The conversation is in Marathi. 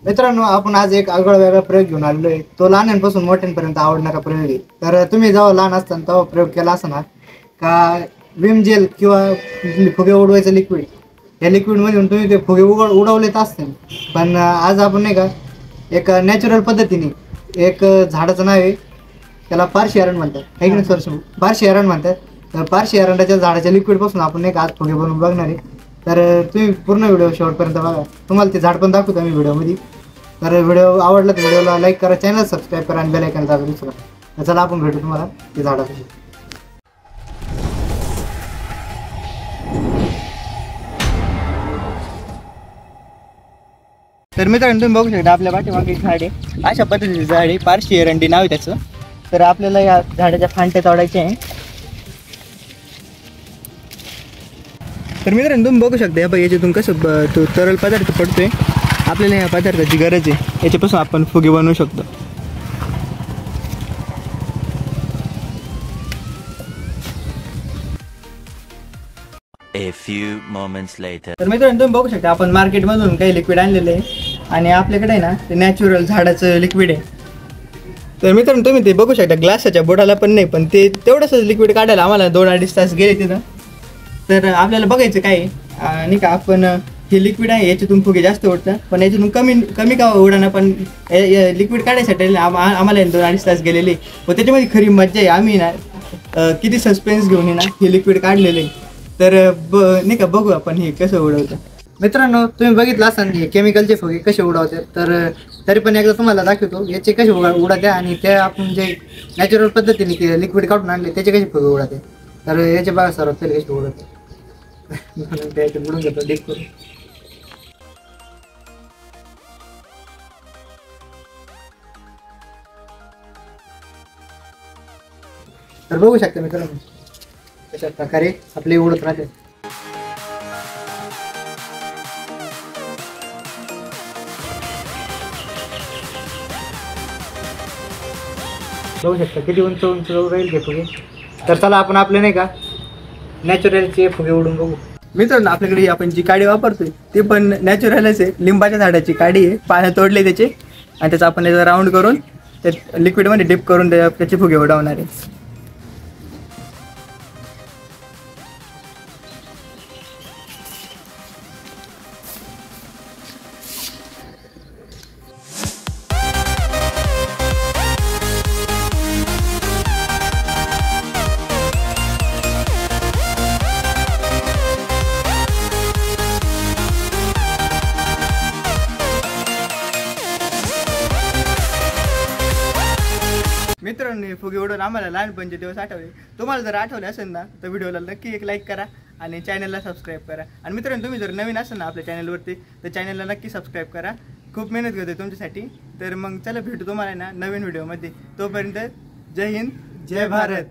मित्रांनो, आपण आज एक आगळा वेगळा प्रयोग घेऊन आलेलो आहे. तो लहानांपासून मोठ्यांपर्यंत आवडणारा प्रयोग आहे. तर तुम्ही जेव्हा लहान असताना तेव्हा प्रयोग केला असणार का विम जेल किंवा फुगे उडवायचं लिक्विड, या लिक्विड मधून तुम्ही ते फुगे उडवलेत असतील. पण आज आपण नाही का एक नॅचरल पद्धतीने एक झाडाचं नाव आहे, त्याला पारशी एरंड म्हणतात, आहे की नाही सर? पारशी एरंड म्हणतात. तर पारशी एरंडाच्या झाडाच्या लिक्विड पासून आपण एक आज फुगे बनवून बघणार आहे. तर तुम्ही पूर्ण व्हिडिओ शेवटपर्यंत बघा. तुम्हाला ते झाड पण दाखवतो आम्ही व्हिडिओमध्ये. तर व्हिडिओ आवडला तर व्हिडिओला लाईक करा, चॅनल सबस्क्राईब करा आणि बेल आयकॉन दाबा विसरू नका. चला आपण भेटू तुम्हाला ते झाडापासून. तर मित्रांनो, तुम्ही बघू शकता आपल्या पाठीमागे एक झाड आहे. अशा पद्धतीचं झाड आहे, पारशी एरंडी नाव आहे त्याचं. तर आपल्याला या झाडाच्या फांट्या तोडायच्या आहे. तर मित्रांनो, तुम्ही बघू शकता या याच्यातून कसं तो तरल पदार्थ पडतोय. आपल्याला या पदार्थाची गरज आहे, याच्यापासून आपण फुगे बनवू शकतो. A few moments later. तर मित्रांनो, तुम्ही बघू शकता आपण मार्केटमधून काही लिक्विड आणलेलं आहे आणि आपल्याकडे आहे ना ते नॅचरल झाडाचं लिक्विड आहे. तर मित्रांनो, तुम्ही ते बघू शकता ग्लासाच्या बोटाला पण नाही, पण ते तेवढंच लिक्विड काढायला आम्हाला 2-2.5 तास गेले तिथं. तर आपल्याला बघायचं काय नाही का, आपण हे लिक्विड आहे याच्यातून फुगे जास्त उडतं, पण याच्यातून कमी का उडणार. पण लिक्विड काढायसाठी आम्हाला 2-2.5 तास गेलेले. व त्याच्यामध्ये खरी मज्जा आहे. आम्ही ना किती सस्पेन्स घेऊन ना हे लिक्विड काढलेलं आहे. तर नाही का बघू आपण हे कसं उडवतं. मित्रांनो, तुम्ही बघितलं असाल हे केमिकलचे फुगे कसे उडवतात. तर तरी पण एकदा तुम्हाला दाखवतो याचे कसे उडवते आणि ते आपण जे नॅचरल पद्धतीने ते लिक्विड काढून आणले त्याचे कसे फुगे उडवते. तर याचे बघा सर्वात पहिले कसे उडवते. बुडून घेतो डिप करून. तर बघू शकता मित्रांनो कशा प्रकारे आपले उडत राहते. बघू शकता किती उंच उंच राहील ते फुगे. तर चला आपण आपले नाही का नॅचरलचे फुगे उडून बघू. मित्रांनो, आपल्याकडे आपण जी काडी वापरतोय ते पण नॅचरलच आहे. लिंबाच्या झाडाची काडी आहे, पानं तोडले त्याचे आणि त्याचा आपण याचा राऊंड करून त्या लिक्विडमध्ये डिप करून त्याचे फुगे उडवणार आहे. मित्रांनो, हे फुगे उडवून आम्हाला लहानपणचे दिवस आठवले. तुम्हाला जर आठवले असेल ना तर व्हिडिओला नक्की एक लाईक करा आणि चॅनलला सबस्क्राईब करा. आणि मित्रांनो, तुम्ही जर नवीन असाल ना आपल्या चॅनलवरती तर चॅनलला नक्की सबस्क्राईब करा. खूप मेहनत करते तुमच्यासाठी. तर मग चला भेटू तुम्हाला ना नवीन व्हिडिओमध्ये. तोपर्यंत जय हिंद, जय भारत.